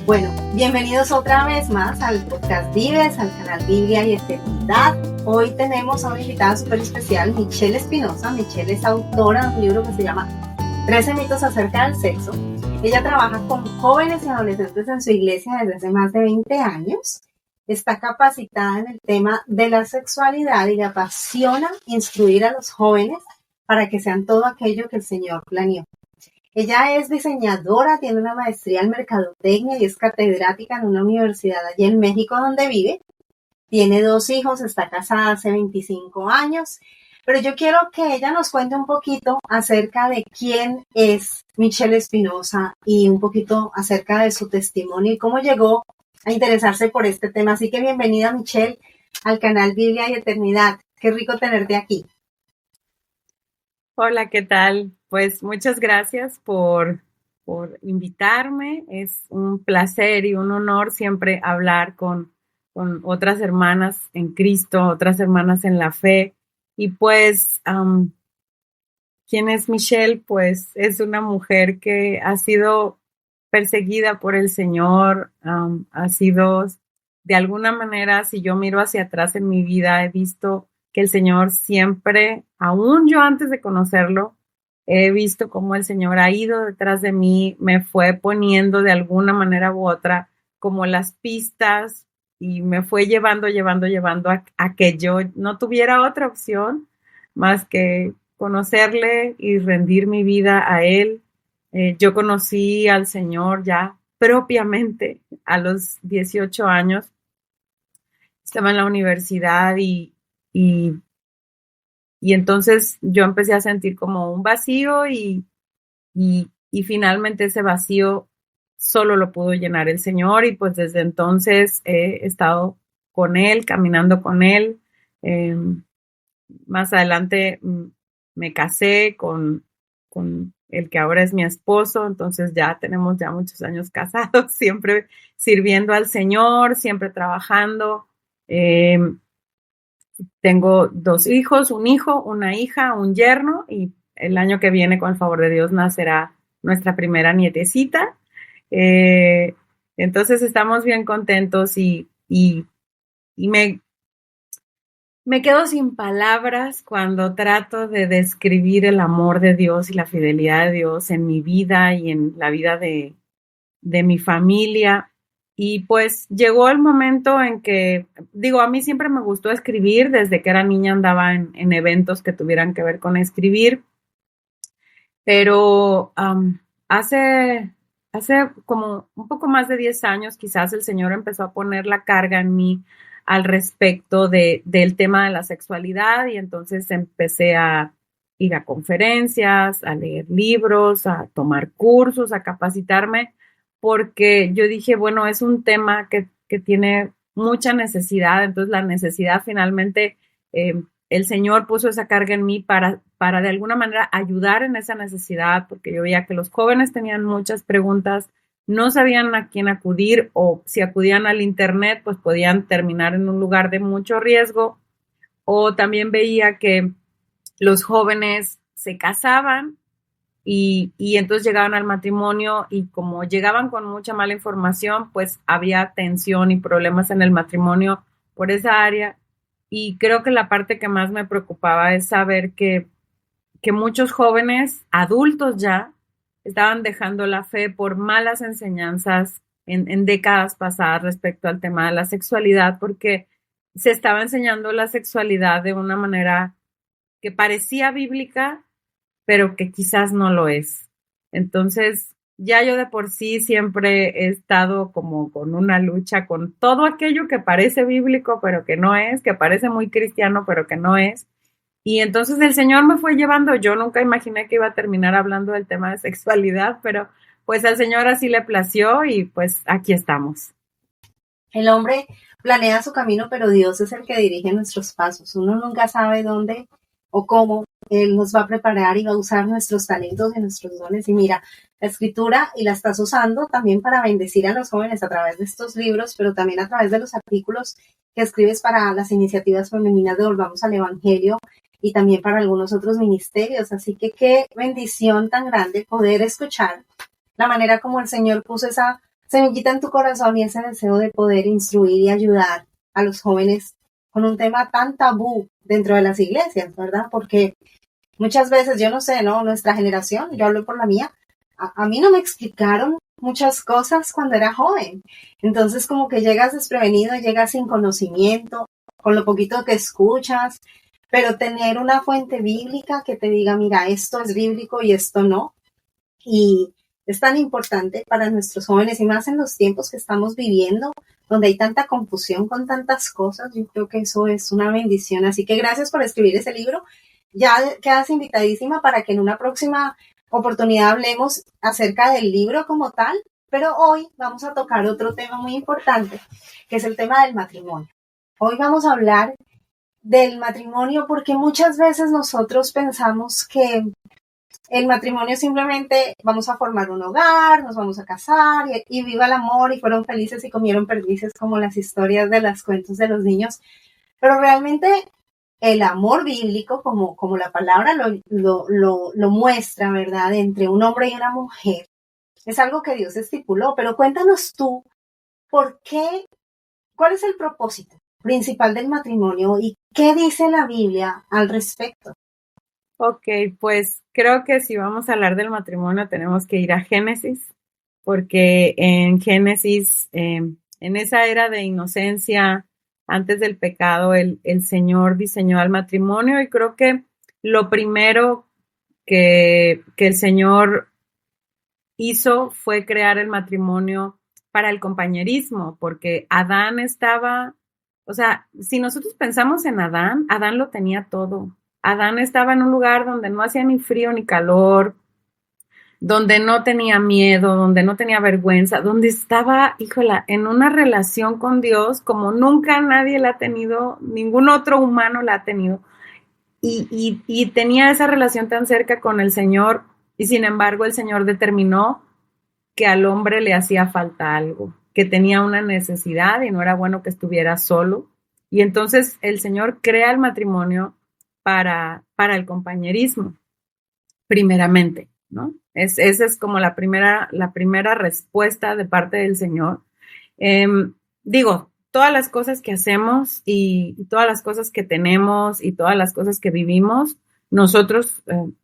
Bueno, bienvenidos otra vez más al podcast Vives, al canal Biblia y Eternidad. Hoy tenemos a una invitada súper especial, Michelle Espinosa. Michelle es autora de un libro que se llama 13 mitos acerca del sexo. Ella trabaja con jóvenes y adolescentes en su iglesia desde hace más de 20 años. Está capacitada en el tema de la sexualidad y le apasiona instruir a los jóvenes para que sean todo aquello que el Señor planeó. Ella es diseñadora, tiene una maestría en mercadotecnia y es catedrática en una universidad allí en México donde vive. Tiene 2 hijos, está casada hace 25 años. Pero yo quiero que ella nos cuente un poquito acerca de quién es Michelle Espinosa y un poquito acerca de su testimonio y cómo llegó a interesarse por este tema. Así que bienvenida, Michelle, al canal Biblia y Eternidad. Qué rico tenerte aquí. Hola, ¿qué tal? Pues muchas gracias por invitarme. Es un placer y un honor siempre hablar con otras hermanas en Cristo, otras hermanas en la fe. Y pues, ¿quién es Michelle? Pues es una mujer que ha sido perseguida por el Señor, ha sido, de alguna manera, si yo miro hacia atrás en mi vida, he visto que el Señor siempre, aún yo antes de conocerlo, he visto cómo el Señor ha ido detrás de mí, me fue poniendo de alguna manera u otra como las pistas y me fue llevando a que yo no tuviera otra opción más que conocerle y rendir mi vida a Él. Yo conocí al Señor ya propiamente a los 18 años. Estaba en la universidad y entonces yo empecé a sentir como un vacío y finalmente ese vacío solo lo pudo llenar el Señor y pues desde entonces he estado con Él, caminando con Él. Más adelante me casé con el que ahora es mi esposo, entonces ya tenemos ya muchos años casados, siempre sirviendo al Señor, siempre trabajando. Tengo 2 hijos, un hijo, una hija, un yerno y el año que viene, con el favor de Dios, nacerá nuestra primera nietecita. Entonces estamos bien contentos y me quedo sin palabras cuando trato de describir el amor de Dios y la fidelidad de Dios en mi vida y en la vida de mi familia. Y pues llegó el momento en que, a mí siempre me gustó escribir, desde que era niña andaba en eventos que tuvieran que ver con escribir, pero hace como un poco más de 10 años quizás el Señor empezó a poner la carga en mí al respecto del tema de la sexualidad y entonces empecé a ir a conferencias, a leer libros, a tomar cursos, a capacitarme, porque yo dije, bueno, es un tema que tiene mucha necesidad, entonces la necesidad finalmente, el Señor puso esa carga en mí para de alguna manera ayudar en esa necesidad, porque yo veía que los jóvenes tenían muchas preguntas, no sabían a quién acudir o si acudían al internet, pues podían terminar en un lugar de mucho riesgo, o también veía que los jóvenes se casaban y entonces llegaban al matrimonio y como llegaban con mucha mala información, pues había tensión y problemas en el matrimonio por esa área. Y creo que la parte que más me preocupaba es saber que muchos jóvenes, adultos ya, estaban dejando la fe por malas enseñanzas en décadas pasadas respecto al tema de la sexualidad, porque se estaba enseñando la sexualidad de una manera que parecía bíblica, pero que quizás no lo es. Entonces, ya yo de por sí siempre he estado como con una lucha con todo aquello que parece bíblico, pero que no es, que parece muy cristiano, pero que no es. Y entonces el Señor me fue llevando. Yo nunca imaginé que iba a terminar hablando del tema de sexualidad, pero pues al Señor así le plació y pues aquí estamos. El hombre planea su camino, pero Dios es el que dirige nuestros pasos. Uno nunca sabe dónde o cómo Él nos va a preparar y va a usar nuestros talentos y nuestros dones. Y mira, la escritura, y la estás usando también para bendecir a los jóvenes a través de estos libros, pero también a través de los artículos que escribes para las iniciativas femeninas de Volvamos al Evangelio y también para algunos otros ministerios. Así que qué bendición tan grande poder escuchar la manera como el Señor puso esa semillita en tu corazón y ese deseo de poder instruir y ayudar a los jóvenes con un tema tan tabú dentro de las iglesias, ¿verdad? Porque muchas veces, yo no sé, ¿no? Nuestra generación, yo hablo por la mía, a mí no me explicaron muchas cosas cuando era joven. Entonces como que llegas desprevenido, llegas sin conocimiento, con lo poquito que escuchas, pero tener una fuente bíblica que te diga, mira, esto es bíblico y esto no. Y es tan importante para nuestros jóvenes y más en los tiempos que estamos viviendo, donde hay tanta confusión con tantas cosas. Yo creo que eso es una bendición. Así que gracias por escribir ese libro. Ya quedas invitadísima para que en una próxima oportunidad hablemos acerca del libro como tal, pero hoy vamos a tocar otro tema muy importante, que es el tema del matrimonio. Hoy vamos a hablar del matrimonio porque muchas veces nosotros pensamos que el matrimonio simplemente vamos a formar un hogar, nos vamos a casar y viva el amor y fueron felices y comieron perdices como las historias de los cuentos de los niños, pero realmente el amor bíblico, como la palabra lo muestra, ¿verdad? Entre un hombre y una mujer, es algo que Dios estipuló. Pero cuéntanos tú, ¿por qué? ¿Cuál es el propósito principal del matrimonio y qué dice la Biblia al respecto? Ok, pues creo que si vamos a hablar del matrimonio tenemos que ir a Génesis, porque en Génesis, en esa era de inocencia, antes del pecado, el Señor diseñó al matrimonio y creo que lo primero que el Señor hizo fue crear el matrimonio para el compañerismo, porque Adán estaba, o sea, si nosotros pensamos en Adán, Adán lo tenía todo. Adán estaba en un lugar donde no hacía ni frío ni calor, donde no tenía miedo, donde no tenía vergüenza, donde estaba, híjola, en una relación con Dios como nunca nadie la ha tenido, ningún otro humano la ha tenido. Y tenía esa relación tan cerca con el Señor y sin embargo el Señor determinó que al hombre le hacía falta algo, que tenía una necesidad y no era bueno que estuviera solo. Y entonces el Señor crea el matrimonio para el compañerismo, primeramente, ¿no? Esa es como la primera respuesta de parte del Señor. Digo, todas las cosas que hacemos y todas las cosas que tenemos y todas las cosas que vivimos, nosotros,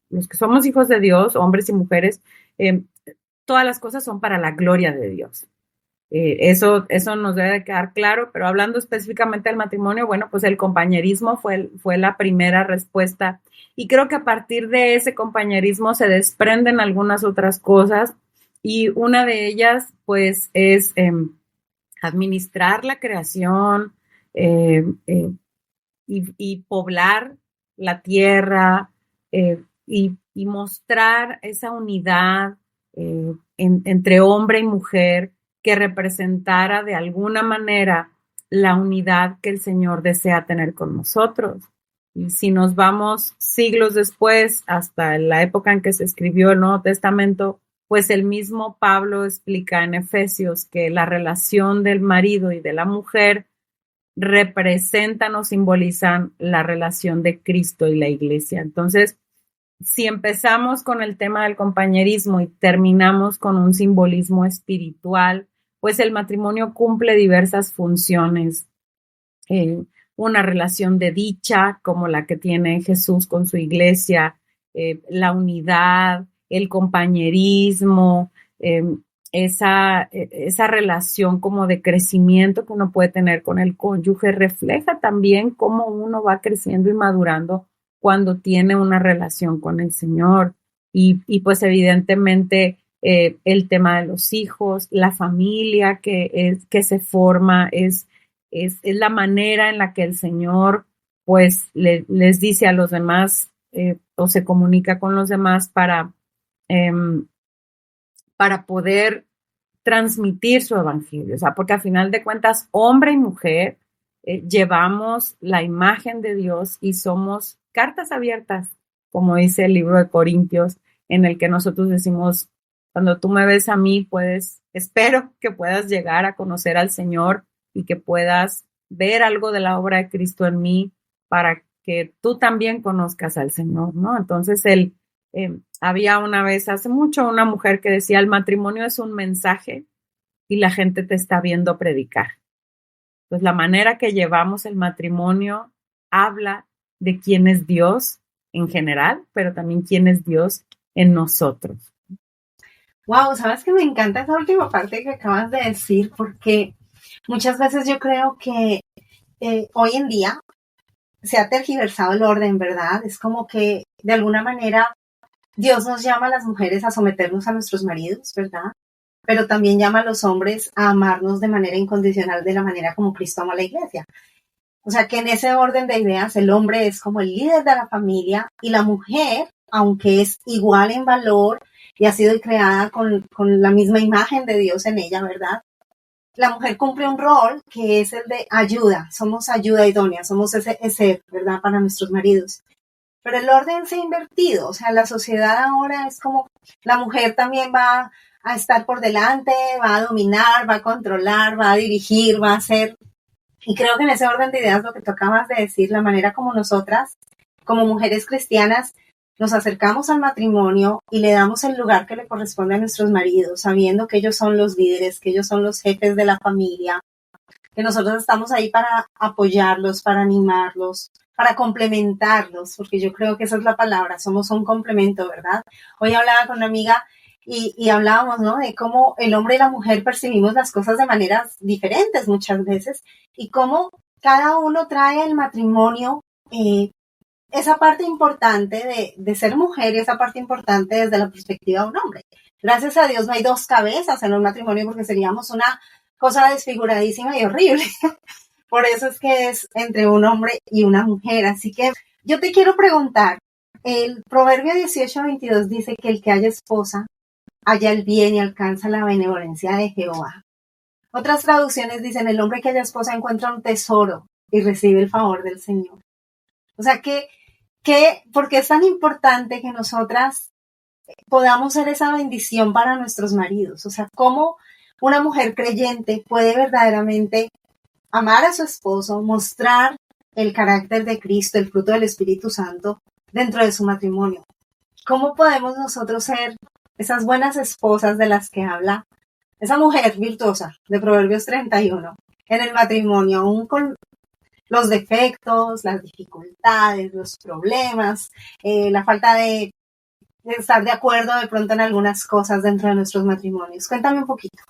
los que somos hijos de Dios, hombres y mujeres, todas las cosas son para la gloria de Dios. Eso nos debe de quedar claro, pero hablando específicamente del matrimonio, bueno, pues el compañerismo fue la primera respuesta y creo que a partir de ese compañerismo se desprenden algunas otras cosas y una de ellas pues es administrar la creación y poblar la tierra y mostrar esa unidad entre hombre y mujer que representara de alguna manera la unidad que el Señor desea tener con nosotros. Y si nos vamos siglos después, hasta la época en que se escribió el Nuevo Testamento, pues el mismo Pablo explica en Efesios que la relación del marido y de la mujer representan o simbolizan la relación de Cristo y la iglesia. Entonces, si empezamos con el tema del compañerismo y terminamos con un simbolismo espiritual, pues el matrimonio cumple diversas funciones. Una relación de dicha como la que tiene Jesús con su iglesia, la unidad, el compañerismo, esa relación como de crecimiento que uno puede tener con el cónyuge refleja también cómo uno va creciendo y madurando cuando tiene una relación con el Señor. Y pues evidentemente el tema de los hijos, la familia que se forma es la manera en la que el Señor pues les dice a los demás o se comunica con los demás para poder transmitir su evangelio. O sea, porque a final de cuentas, hombre y mujer llevamos la imagen de Dios y somos cartas abiertas, como dice el libro de Corintios, en el que nosotros decimos, cuando tú me ves a mí, espero que puedas llegar a conocer al Señor y que puedas ver algo de la obra de Cristo en mí para que tú también conozcas al Señor, ¿no? Entonces, había una vez, hace mucho, una mujer que decía, el matrimonio es un mensaje y la gente te está viendo predicar. Entonces, la manera que llevamos el matrimonio habla de quién es Dios en general, pero también quién es Dios en nosotros. Wow, sabes que me encanta esa última parte que acabas de decir, porque muchas veces yo creo que hoy en día se ha tergiversado el orden, ¿verdad? Es como que de alguna manera Dios nos llama a las mujeres a someternos a nuestros maridos, ¿verdad? Pero también llama a los hombres a amarnos de manera incondicional, de la manera como Cristo ama a la iglesia. O sea que en ese orden de ideas el hombre es como el líder de la familia y la mujer, aunque es igual en valor y ha sido creada con la misma imagen de Dios en ella, ¿verdad? La mujer cumple un rol que es el de ayuda, somos ayuda idónea, somos ese, ¿verdad? Para nuestros maridos. Pero el orden se ha invertido, o sea, la sociedad ahora es como la mujer también va a estar por delante, va a dominar, va a controlar, va a dirigir, va a hacer. Y creo que en ese orden de ideas lo que tú acabas de decir, la manera como nosotras, como mujeres cristianas, nos acercamos al matrimonio y le damos el lugar que le corresponde a nuestros maridos, sabiendo que ellos son los líderes, que ellos son los jefes de la familia, que nosotros estamos ahí para apoyarlos, para animarlos, para complementarlos, porque yo creo que esa es la palabra, somos un complemento, ¿verdad? Hoy hablaba con una amiga y hablábamos, ¿no? De cómo el hombre y la mujer percibimos las cosas de maneras diferentes muchas veces y cómo cada uno trae al matrimonio esa parte importante de ser mujer y esa parte importante desde la perspectiva de un hombre. Gracias a Dios no hay dos cabezas en un matrimonio porque seríamos una cosa desfiguradísima y horrible. Por eso es que es entre un hombre y una mujer. Así que yo te quiero preguntar, el Proverbio 18:22 dice que el que haya esposa halla el bien y alcanza la benevolencia de Jehová. Otras traducciones dicen, el hombre que haya esposa encuentra un tesoro y recibe el favor del Señor. O sea ¿por qué es tan importante que nosotras podamos ser esa bendición para nuestros maridos? O sea, ¿cómo una mujer creyente puede verdaderamente amar a su esposo, mostrar el carácter de Cristo, el fruto del Espíritu Santo dentro de su matrimonio? ¿Cómo podemos nosotros ser esas buenas esposas de las que habla esa mujer virtuosa de Proverbios 31 en el matrimonio, aún con los defectos, las dificultades, los problemas, la falta de estar de acuerdo de pronto en algunas cosas dentro de nuestros matrimonios? Cuéntame un poquito.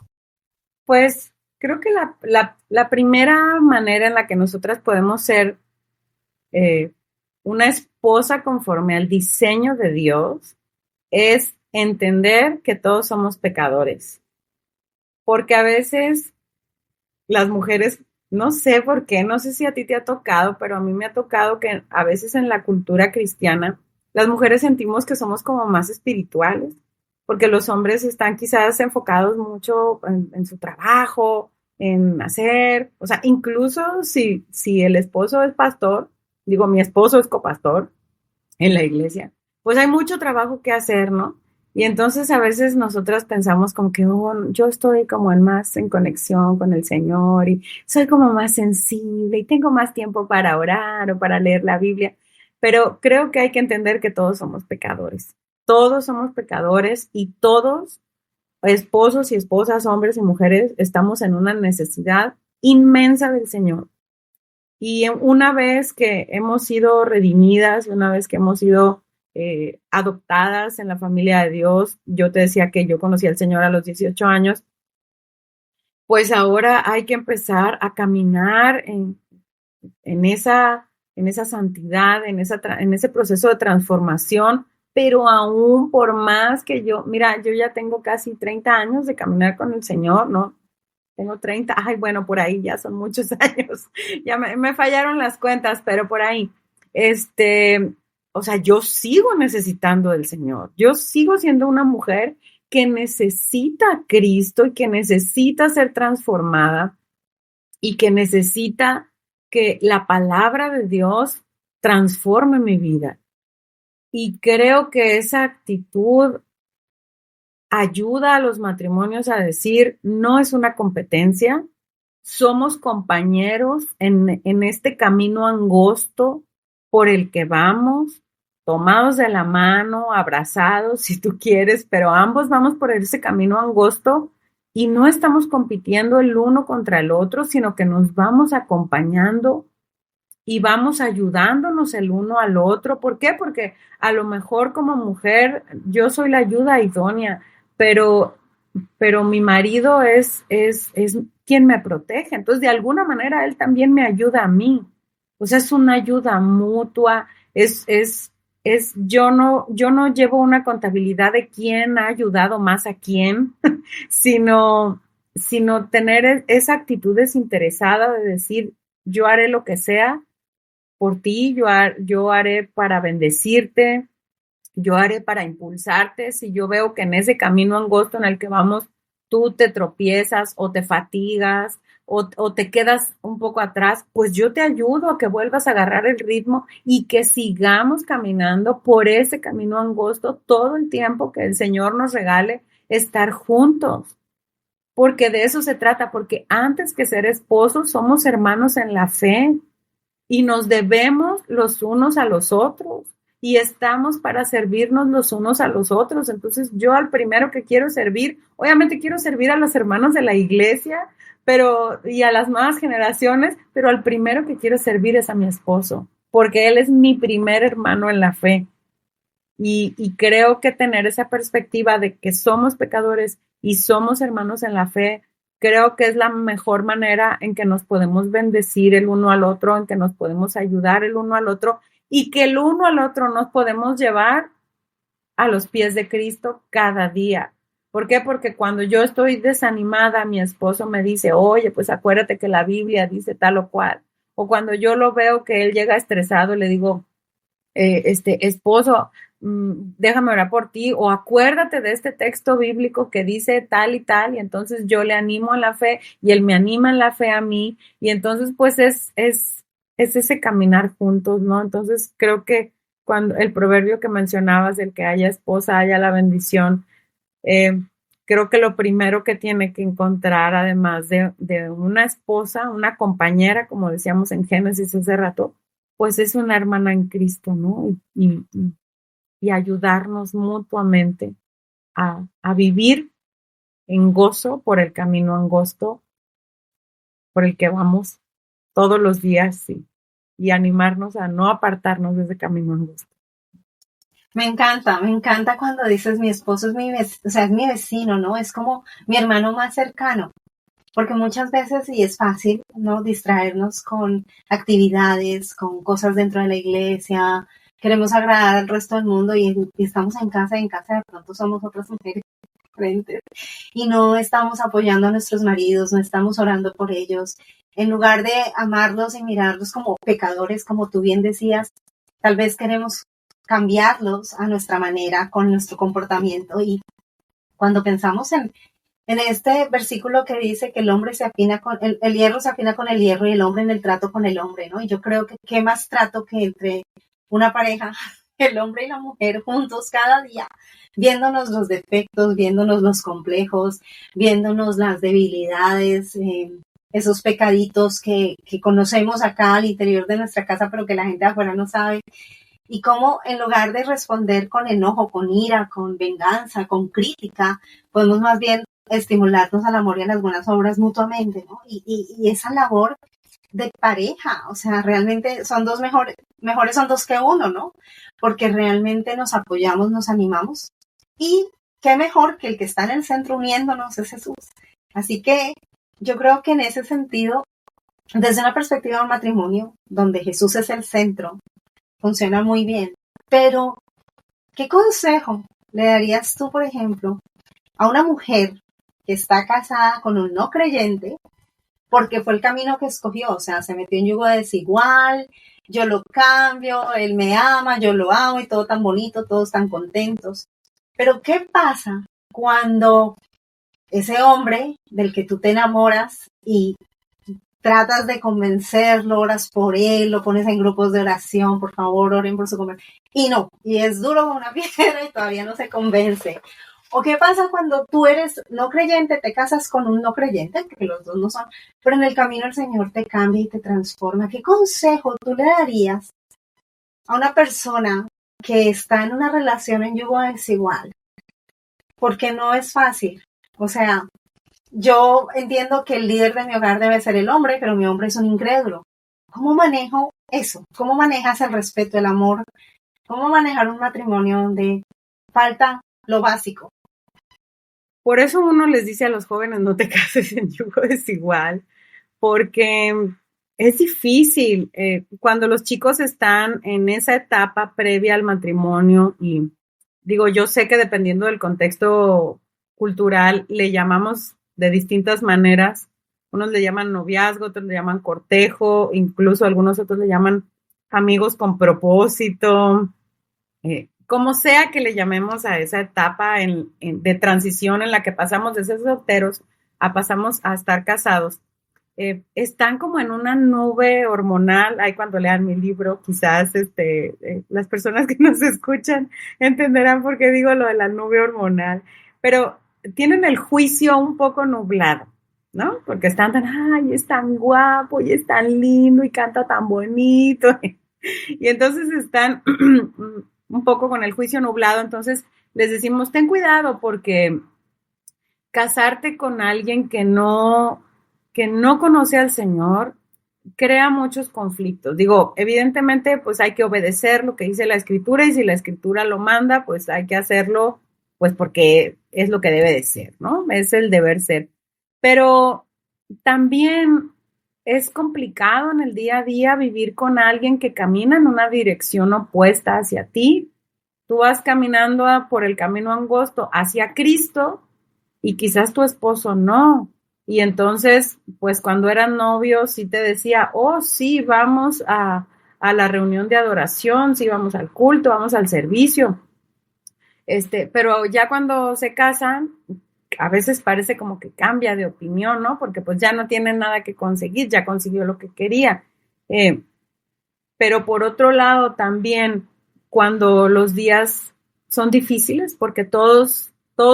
Pues creo que la primera manera en la que nosotras podemos ser una esposa conforme al diseño de Dios es entender que todos somos pecadores. Porque a veces las mujeres, no sé por qué, no sé si a ti te ha tocado, pero a mí me ha tocado que a veces en la cultura cristiana las mujeres sentimos que somos como más espirituales, porque los hombres están quizás enfocados mucho en su trabajo, en hacer, o sea, incluso si el esposo es pastor, digo, mi esposo es copastor en la iglesia, pues hay mucho trabajo que hacer, ¿no? Y entonces a veces nosotras pensamos como que yo estoy como más en conexión con el Señor y soy como más sensible y tengo más tiempo para orar o para leer la Biblia, pero creo que hay que entender que todos somos pecadores y todos, esposos y esposas, hombres y mujeres, estamos en una necesidad inmensa del Señor. Y una vez que hemos sido redimidas, una vez que hemos sido adoptadas en la familia de Dios, yo te decía que yo conocí al Señor a los 18 años, pues ahora hay que empezar a caminar en esa santidad, en ese proceso de transformación, pero aún por más que yo ya tengo casi 30 años de caminar con el Señor, ¿no? Tengo 30, bueno, por ahí ya son muchos años, ya me fallaron las cuentas, pero por ahí, o sea, yo sigo necesitando del Señor, yo sigo siendo una mujer que necesita a Cristo y que necesita ser transformada y que necesita que la palabra de Dios transforme mi vida. Y creo que esa actitud ayuda a los matrimonios a decir, no es una competencia, somos compañeros en este camino angosto por el que vamos, tomados de la mano, abrazados, si tú quieres, pero ambos vamos por ese camino angosto y no estamos compitiendo el uno contra el otro, sino que nos vamos acompañando y vamos ayudándonos el uno al otro. ¿Por qué? Porque a lo mejor como mujer yo soy la ayuda idónea, pero, pero mi marido es quien me protege. Entonces, de alguna manera, él también me ayuda a mí. O sea, es una ayuda mutua, yo no llevo una contabilidad de quién ha ayudado más a quién, sino, sino tener esa actitud desinteresada de decir, yo haré lo que sea por ti, yo haré para bendecirte, yo haré para impulsarte. Si yo veo que en ese camino angosto en el que vamos, tú te tropiezas o te fatigas o te quedas un poco atrás, pues yo te ayudo a que vuelvas a agarrar el ritmo y que sigamos caminando por ese camino angosto todo el tiempo que el Señor nos regale estar juntos. Porque de eso se trata, porque antes que ser esposos somos hermanos en la fe y nos debemos los unos a los otros y estamos para servirnos los unos a los otros. Entonces yo al primero que quiero servir, obviamente quiero servir a los hermanos de la iglesia, pero y a las nuevas generaciones, pero al primero que quiero servir es a mi esposo, porque él es mi primer hermano en la fe. Y creo que tener esa perspectiva de que somos pecadores y somos hermanos en la fe, creo que es la mejor manera en que nos podemos bendecir el uno al otro, en que nos podemos ayudar el uno al otro y que el uno al otro nos podemos llevar a los pies de Cristo cada día. ¿Por qué? Porque cuando yo estoy desanimada, mi esposo me dice, oye, pues acuérdate que la Biblia dice tal o cual. O cuando yo lo veo que él llega estresado, le digo, esposo, déjame orar por ti, o acuérdate de este texto bíblico que dice tal y entonces yo le animo en la fe y él me anima en la fe a mí, y entonces pues es ese caminar juntos, ¿no? Entonces creo que cuando el proverbio que mencionabas, el que haya esposa, haya la bendición, eh, creo que lo primero que tiene que encontrar, además de una esposa, una compañera, como decíamos en Génesis hace rato, pues es una hermana en Cristo, ¿no? Y ayudarnos mutuamente a vivir en gozo por el camino angosto por el que vamos todos los días, sí, y animarnos a no apartarnos de ese camino angosto. Me encanta cuando dices mi esposo es o sea, es mi vecino, ¿no? Es como mi hermano más cercano, porque muchas veces sí es fácil, ¿no? Distraernos con actividades, con cosas dentro de la iglesia, queremos agradar al resto del mundo y estamos en casa y en casa de pronto somos otras mujeres diferentes y no estamos apoyando a nuestros maridos, no estamos orando por ellos. En lugar de amarlos y mirarlos como pecadores, como tú bien decías, tal vez queremos cambiarlos a nuestra manera, con nuestro comportamiento. Y cuando pensamos en este versículo que dice que el hombre se afina con, el hierro se afina con el hierro y el hombre en el trato con el hombre, ¿no? Y yo creo que qué más trato que entre una pareja, el hombre y la mujer juntos cada día, viéndonos los defectos, viéndonos los complejos, viéndonos las debilidades, esos pecaditos que conocemos acá al interior de nuestra casa, pero que la gente afuera no sabe. Y cómo en lugar de responder con enojo, con ira, con venganza, con crítica, podemos más bien estimularnos al amor y a las buenas obras mutuamente, ¿no? Y esa labor de pareja, o sea, realmente son dos mejores son dos que uno, ¿no? Porque realmente nos apoyamos, nos animamos. Y qué mejor que el que está en el centro uniéndonos es Jesús. Así que yo creo que en ese sentido, desde una perspectiva de un matrimonio, donde Jesús es el centro, funciona muy bien. Pero, ¿qué consejo le darías tú, por ejemplo, a una mujer que está casada con un no creyente porque fue el camino que escogió? O sea, se metió en yugo desigual, yo lo cambio, él me ama, yo lo amo y todo tan bonito, todos tan contentos. Pero, ¿qué pasa cuando ese hombre del que tú te enamoras y tratas de convencerlo, oras por él, lo pones en grupos de oración, por favor, oren por su conversión, y no, y es duro como una piedra y todavía no se convence? ¿O qué pasa cuando tú eres no creyente, te casas con un no creyente, porque los dos no son, pero en el camino el Señor te cambia y te transforma? ¿Qué consejo tú le darías a una persona que está en una relación en yugo desigual? Porque no es fácil. O sea, yo entiendo que el líder de mi hogar debe ser el hombre, pero mi hombre es un incrédulo. ¿Cómo manejo eso? ¿Cómo manejas el respeto, el amor? ¿Cómo manejar un matrimonio donde falta lo básico? Por eso uno les dice a los jóvenes, no te cases en yugo desigual, porque es difícil cuando los chicos están en esa etapa previa al matrimonio y digo, yo sé que dependiendo del contexto cultural le llamamos de distintas maneras. Unos le llaman noviazgo, otros le llaman cortejo, incluso algunos otros le llaman amigos con propósito. Como sea que le llamemos a esa etapa de transición en la que pasamos de ser solteros pasamos a estar casados, están como en una nube hormonal. Ahí cuando lean mi libro, quizás las personas que nos escuchan entenderán por qué digo lo de la nube hormonal, pero tienen el juicio un poco nublado, ¿no? Porque están tan, ay, es tan guapo y es tan lindo y canta tan bonito. Y entonces están un poco con el juicio nublado, entonces les decimos, ten cuidado porque casarte con alguien que no conoce al Señor crea muchos conflictos. Digo, evidentemente, pues hay que obedecer lo que dice la Escritura y si la Escritura lo manda, pues hay que hacerlo, pues porque es lo que debe de ser, ¿no? Es el deber ser. Pero también es complicado en el día a día vivir con alguien que camina en una dirección opuesta hacia ti. Tú vas caminando por el camino angosto hacia Cristo y quizás tu esposo no. Y entonces, pues cuando eran novios, sí te decía, oh, sí, vamos a la reunión de adoración, sí, vamos al culto, vamos al servicio. Pero ya cuando se casan, a veces parece como que cambia de opinión, ¿no? Porque pues ya no tiene nada que conseguir, ya consiguió lo que quería. Pero por otro lado también, cuando los días son difíciles, porque todos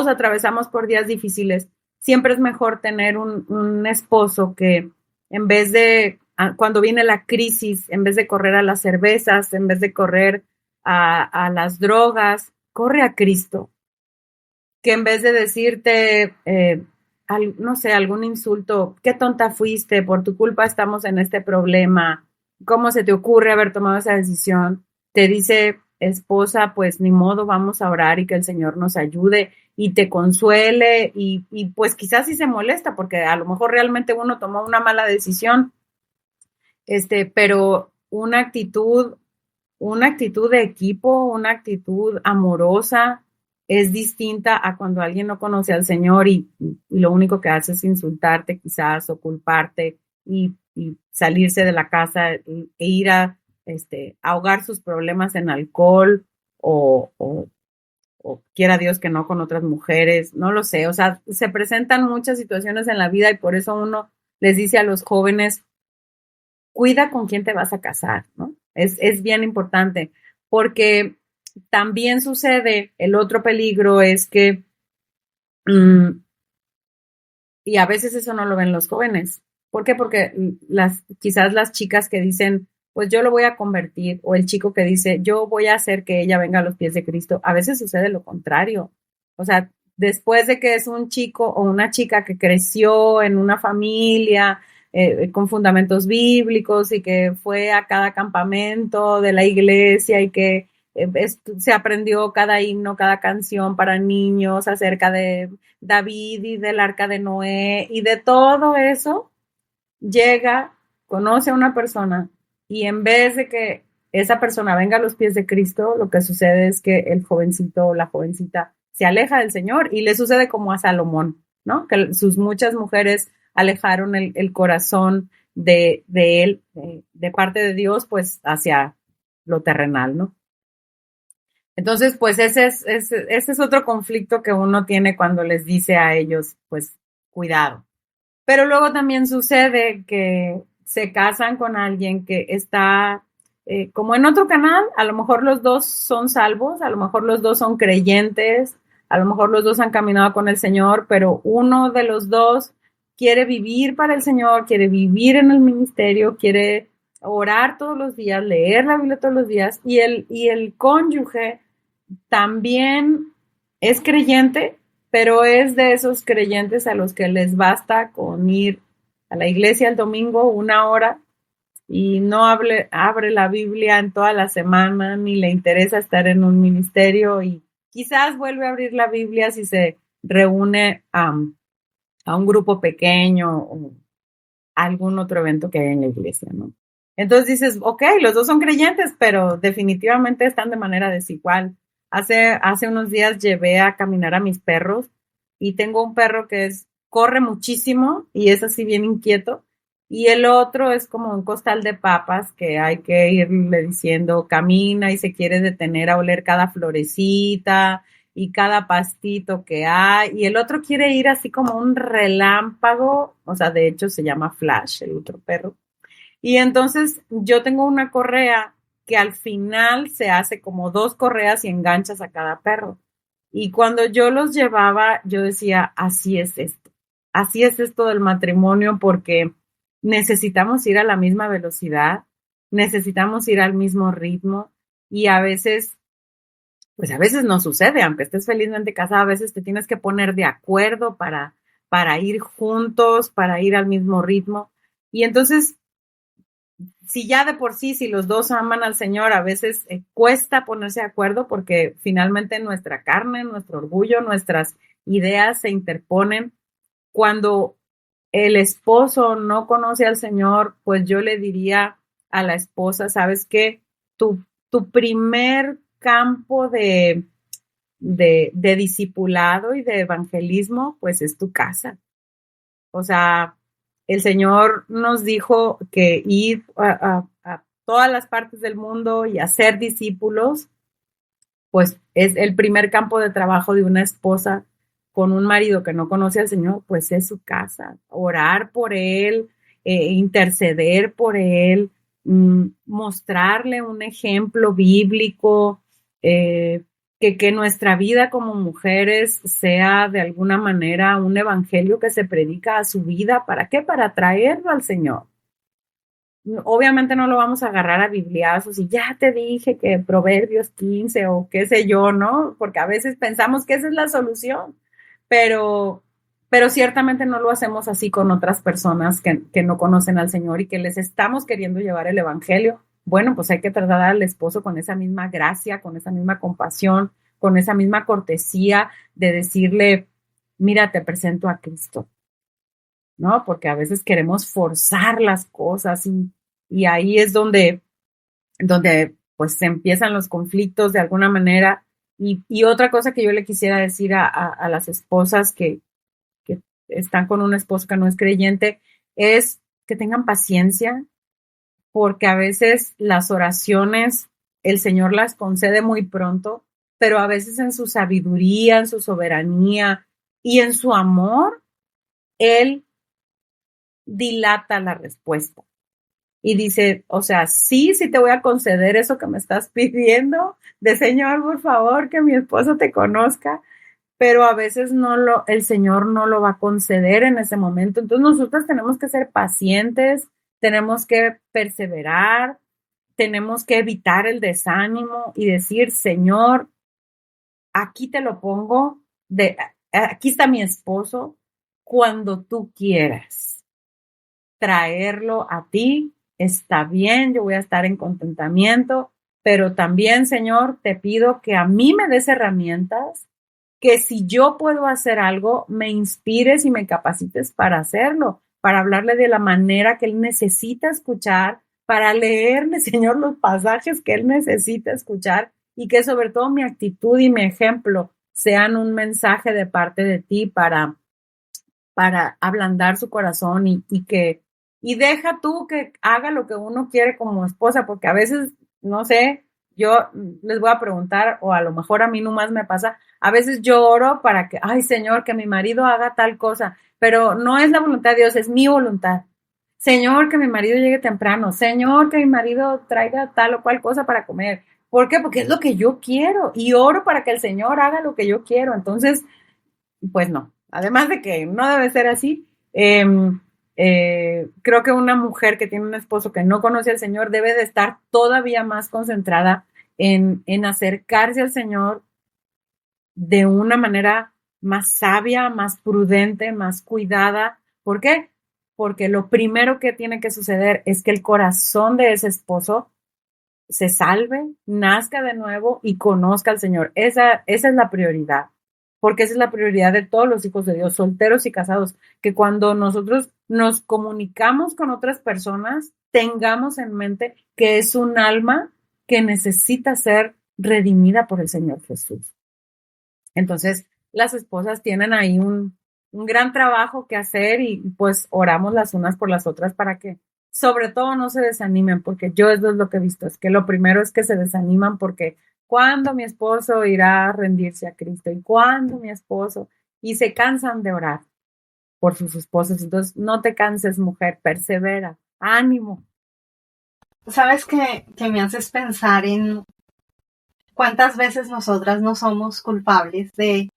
atravesamos por días difíciles, siempre es mejor tener un esposo que en vez de, cuando viene la crisis, en vez de correr a las cervezas, en vez de correr a las drogas, corre a Cristo. Que en vez de decirte, no sé, algún insulto, qué tonta fuiste, por tu culpa estamos en este problema, ¿cómo se te ocurre haber tomado esa decisión? Te dice, esposa, pues ni modo, vamos a orar y que el Señor nos ayude y te consuele y pues quizás sí se molesta porque a lo mejor realmente uno tomó una mala decisión, pero una actitud de equipo, una actitud amorosa es distinta a cuando alguien no conoce al Señor y lo único que hace es insultarte quizás o culparte y salirse de la casa e ir a ahogar sus problemas en alcohol o quiera Dios que no con otras mujeres, no lo sé. O sea, se presentan muchas situaciones en la vida y por eso uno les dice a los jóvenes, cuida con quién te vas a casar, ¿no? Es bien importante, porque también sucede, el otro peligro es que, y a veces eso no lo ven los jóvenes. ¿Por qué? Porque quizás las chicas que dicen, pues yo lo voy a convertir, o el chico que dice, yo voy a hacer que ella venga a los pies de Cristo, a veces sucede lo contrario. O sea, después de que es un chico o una chica que creció en una familia, con fundamentos bíblicos y que fue a cada campamento de la iglesia y que se aprendió cada himno, cada canción para niños acerca de David y del arca de Noé y de todo eso, llega, conoce a una persona y en vez de que esa persona venga a los pies de Cristo, lo que sucede es que el jovencito o la jovencita se aleja del Señor y le sucede como a Salomón, ¿no? Que sus muchas mujeres alejaron el corazón de él, de parte de Dios, pues hacia lo terrenal, ¿no? Entonces, pues ese es otro conflicto que uno tiene cuando les dice a ellos, pues, cuidado. Pero luego también sucede que se casan con alguien que está como en otro canal, a lo mejor los dos son salvos, a lo mejor los dos son creyentes, a lo mejor los dos han caminado con el Señor, pero uno de los dos quiere vivir para el Señor, quiere vivir en el ministerio, quiere orar todos los días, leer la Biblia todos los días, y el cónyuge también es creyente, pero es de esos creyentes a los que les basta con ir a la iglesia el domingo 1 hora y no abre la Biblia en toda la semana, ni le interesa estar en un ministerio y quizás vuelve a abrir la Biblia si se reúne a un grupo pequeño o algún otro evento que hay en la iglesia, ¿no? Entonces dices, ok, los dos son creyentes, pero definitivamente están de manera desigual. Hace unos días llevé a caminar a mis perros y tengo un perro que corre muchísimo y es así bien inquieto. Y el otro es como un costal de papas que hay que irle diciendo, camina y se quiere detener a oler cada florecita y cada pastito que hay. Y el otro quiere ir así como un relámpago, o sea, de hecho se llama Flash, el otro perro. Y entonces yo tengo una correa que al final se hace como 2 correas y enganchas a cada perro. Y cuando yo los llevaba, yo decía, así es esto del matrimonio porque necesitamos ir a la misma velocidad, necesitamos ir al mismo ritmo y a veces, pues a veces no sucede, aunque estés felizmente casada, a veces te tienes que poner de acuerdo para ir juntos, para ir al mismo ritmo. Y entonces si ya de por sí, si los dos aman al Señor, a veces cuesta ponerse de acuerdo porque finalmente nuestra carne, nuestro orgullo, nuestras ideas se interponen. Cuando el esposo no conoce al Señor, pues yo le diría a la esposa, ¿sabes qué? Tu primer campo de discipulado y de evangelismo, pues es tu casa. O sea, el Señor nos dijo que ir a todas las partes del mundo y hacer discípulos, pues es el primer campo de trabajo de una esposa con un marido que no conoce al Señor, pues es su casa. Orar por él, interceder por él, mostrarle un ejemplo bíblico, que nuestra vida como mujeres sea de alguna manera un evangelio que se predica a su vida. ¿Para qué? Para traerlo al Señor. Obviamente no lo vamos a agarrar a bibliazos y ya te dije que Proverbios 15 o qué sé yo, ¿no? Porque a veces pensamos que esa es la solución, pero, pero ciertamente no lo hacemos así con otras personas que no conocen al Señor y que les estamos queriendo llevar el evangelio. Bueno, pues hay que tratar al esposo con esa misma gracia, con esa misma compasión, con esa misma cortesía de decirle, mira, te presento a Cristo, ¿no? Porque a veces queremos forzar las cosas y ahí es donde pues se empiezan los conflictos de alguna manera. Y otra cosa que yo le quisiera decir a las esposas que están con un esposo que no es creyente es que tengan paciencia, porque a veces las oraciones el Señor las concede muy pronto, pero a veces en su sabiduría, en su soberanía y en su amor, Él dilata la respuesta. Y dice, o sea, sí te voy a conceder eso que me estás pidiendo, de Señor, por favor, que mi esposo te conozca, pero a veces el Señor no lo va a conceder en ese momento. Entonces nosotros tenemos que ser pacientes, tenemos que perseverar, tenemos que evitar el desánimo y decir, Señor, aquí te lo pongo, aquí está mi esposo, cuando tú quieras traerlo a ti, está bien, yo voy a estar en contentamiento, pero también, Señor, te pido que a mí me des herramientas, que si yo puedo hacer algo, me inspires y me capacites para hacerlo, para hablarle de la manera que él necesita escuchar, para leerle, Señor, los pasajes que él necesita escuchar y que sobre todo mi actitud y mi ejemplo sean un mensaje de parte de ti para ablandar su corazón y deja tú que haga lo que uno quiere como esposa, porque a veces, no sé, yo les voy a preguntar, o a lo mejor a mí nomás me pasa, a veces yo oro para que, ay Señor, que mi marido haga tal cosa, pero no es la voluntad de Dios, es mi voluntad. Señor, que mi marido llegue temprano. Señor, que mi marido traiga tal o cual cosa para comer. ¿Por qué? Porque es lo que yo quiero y oro para que el Señor haga lo que yo quiero. Entonces, pues no. Además de que no debe ser así, creo que una mujer que tiene un esposo que no conoce al Señor debe de estar todavía más concentrada en acercarse al Señor de una manera más sabia, más prudente, más cuidada. ¿Por qué? Porque lo primero que tiene que suceder es que el corazón de ese esposo se salve, nazca de nuevo y conozca al Señor. Esa es la prioridad, porque esa es la prioridad de todos los hijos de Dios, solteros y casados, que cuando nosotros nos comunicamos con otras personas, tengamos en mente que es un alma que necesita ser redimida por el Señor Jesús. Entonces, las esposas tienen ahí un gran trabajo que hacer y pues oramos las unas por las otras para que sobre todo no se desanimen, porque yo eso es lo que he visto, es que lo primero es que se desaniman porque ¿cuándo mi esposo irá a rendirse a Cristo? ¿Y cuándo mi esposo? Y se cansan de orar por sus esposos. Entonces, no te canses, mujer, persevera, ánimo. ¿Sabes que me haces pensar en cuántas veces nosotras no somos culpables de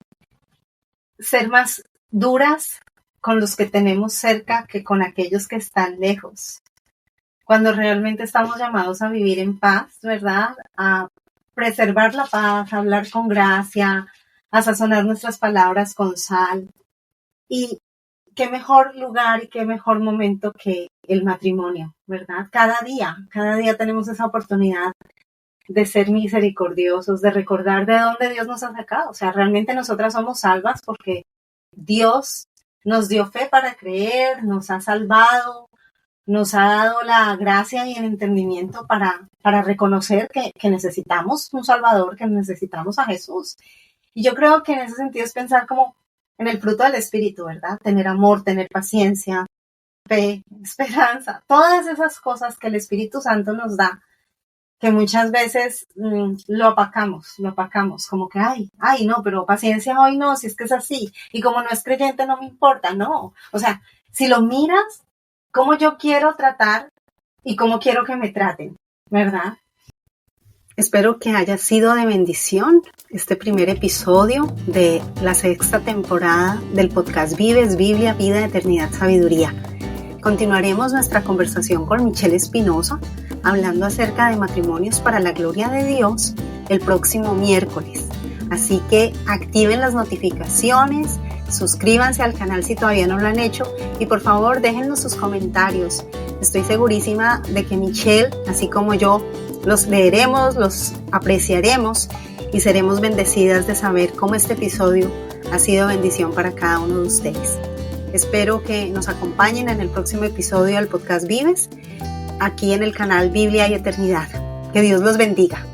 ser más duras con los que tenemos cerca que con aquellos que están lejos? Cuando realmente estamos llamados a vivir en paz, ¿verdad? A preservar la paz, a hablar con gracia, a sazonar nuestras palabras con sal. Y qué mejor lugar y qué mejor momento que el matrimonio, ¿verdad? Cada día tenemos esa oportunidad de ser misericordiosos, de recordar de dónde Dios nos ha sacado. O sea, realmente nosotras somos salvas porque Dios nos dio fe para creer, nos ha salvado, nos ha dado la gracia y el entendimiento para reconocer que necesitamos un Salvador, que necesitamos a Jesús. Y yo creo que en ese sentido es pensar como en el fruto del Espíritu, ¿verdad? Tener amor, tener paciencia, fe, esperanza, todas esas cosas que el Espíritu Santo nos da, que muchas veces lo opacamos, como que, ay, no, pero paciencia hoy no, si es que es así, y como no es creyente no me importa, no, o sea, si lo miras, cómo yo quiero tratar y cómo quiero que me traten, ¿verdad? Espero que haya sido de bendición este primer episodio de la 6ª temporada del podcast Vives, Biblia, Vida, Eternidad, Sabiduría. Continuaremos nuestra conversación con Michelle Espinosa, hablando acerca de matrimonios para la gloria de Dios el próximo miércoles. Así que activen las notificaciones, suscríbanse al canal si todavía no lo han hecho y por favor déjennos sus comentarios. Estoy segurísima de que Michelle, así como yo, los leeremos, los apreciaremos y seremos bendecidas de saber cómo este episodio ha sido bendición para cada uno de ustedes. Espero que nos acompañen en el próximo episodio del podcast Vives, aquí en el canal Biblia y Eternidad. Que Dios los bendiga.